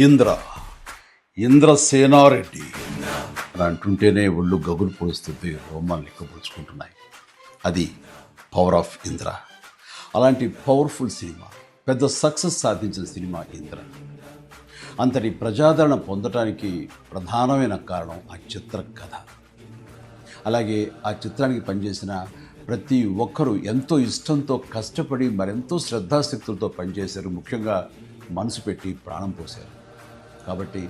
ఇంద్ర ఇంద్రసేనారెడ్డి అని అంటుంటేనే ఒళ్ళు గగులు పొడుస్తుంది, రోమాలు లెక్కపుచ్చుకుంటున్నాయి. అది పవర్ ఆఫ్ ఇంద్ర. అలాంటి పవర్ఫుల్ సినిమా, పెద్ద సక్సెస్ సాధించిన సినిమా ఇంద్ర. అంతటి ప్రజాదరణ పొందటానికి ప్రధానమైన కారణం ఆ చిత్ర కథ. అలాగే ఆ చిత్రానికి పనిచేసిన ప్రతి ఒక్కరూ ఎంతో ఇష్టంతో కష్టపడి మరెంతో శ్రద్ధాశక్తులతో పనిచేశారు. ముఖ్యంగా మనసు పెట్టి ప్రాణం పోశారు. కాబట్టి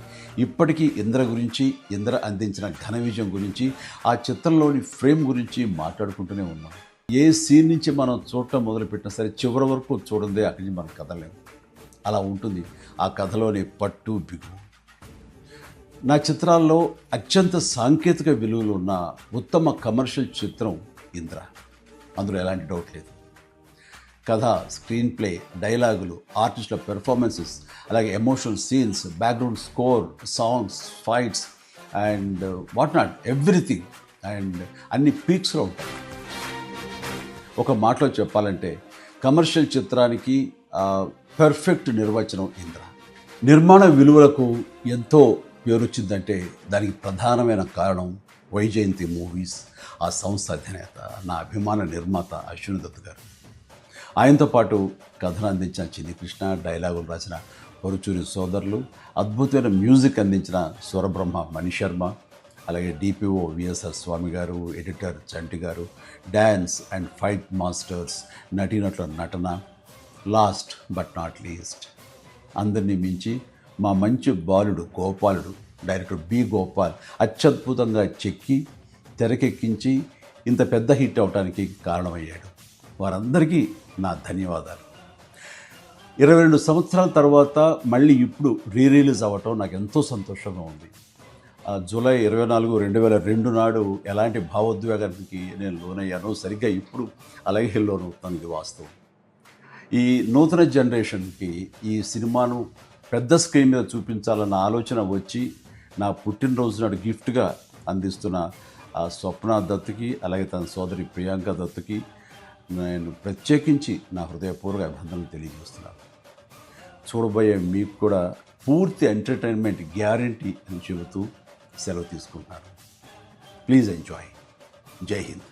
ఇప్పటికీ ఇంద్ర గురించి, ఇంద్ర అందించిన ఘన విజయం గురించి, ఆ చిత్రంలోని ఫ్రేమ్ గురించి మాట్లాడుకుంటూనే ఉన్నాం. ఏ సీన్ నుంచి మనం చూడటం మొదలుపెట్టినా సరే చివరి వరకు చూడందే అక్కడి నుంచి మనం కదలేము. అలా ఉంటుంది ఆ కథలోని పట్టు బిగు. నా చిత్రాల్లో అత్యంత సాంకేతిక విలువలు ఉన్న ఉత్తమ కమర్షియల్ చిత్రం ఇంద్ర. అందులో ఎలాంటి డౌట్ లేదు. కథ, స్క్రీన్ ప్లే, డైలాగులు, ఆర్టిస్టుల పెర్ఫార్మెన్సెస్, అలాగే emotional scenes, background score, songs, fights and what not, everything. And అన్ని పీక్స్లో ఉంటాయి. ఒక మాటలో చెప్పాలంటే కమర్షియల్ చిత్రానికి పర్ఫెక్ట్ నిర్వచనం ఇంద్ర. నిర్మాణ విలువలకు ఎంతో పేరొచ్చిందంటే దానికి ప్రధానమైన కారణం వైజయంతి మూవీస్, ఆ సంస్థ అధినేత, నా అభిమాన నిర్మాత అశ్విని దత్ గారు. ఆయనతో పాటు కథను అందించిన చిన్ని కృష్ణ, డైలాగులు రాసిన పరుచూరి సోదరులు, అద్భుతమైన మ్యూజిక్ అందించిన స్వరబ్రహ్మ మణిశర్మ, అలాగే డిపిఓ విఎస్ఆర్ స్వామి గారు, ఎడిటర్ చంటి గారు, డ్యాన్స్ అండ్ ఫైట్ మాస్టర్స్, నటీనటుల నటన, లాస్ట్ బట్ నాట్ లీస్ట్ అందరినీ మించి మా మంచి బాలుడు గోపాలుడు, డైరెక్టర్ బి గోపాల్ అత్యద్భుతంగా చెక్కి తెరకెక్కించి ఇంత పెద్ద హిట్ అవడానికి కారణమయ్యాడు. వారందరికీ నా ధన్యవాదాలు. 22 సంవత్సరాల తర్వాత మళ్ళీ ఇప్పుడు రిలీజ్ అవ్వటం నాకు ఎంతో సంతోషంగా ఉంది. జూలై 24, 2002 నాడు ఎలాంటి భావోద్వేగానికి నేను లోనయ్యానో సరిగ్గా ఇప్పుడు అలాగే లోనవుతాను. ఇది వాస్తవం. ఈ నూతన జనరేషన్కి ఈ సినిమాను పెద్ద స్క్రీన్ మీద చూపించాలన్న ఆలోచన వచ్చి నా పుట్టినరోజు నాడు గిఫ్ట్గా అందిస్తున్న స్వప్న దత్తుకి, అలాగే తన సోదరి ప్రియాంక దత్తుకి నేను ప్రత్యేకించి నా హృదయపూర్వక అభినందనలు తెలియజేస్తున్నాను. చూడబోయే మీకు కూడా పూర్తి ఎంటర్టైన్మెంట్ గ్యారంటీ అని చెబుతూ సెలవు తీసుకుంటున్నాను. Please enjoy. జై హింద్.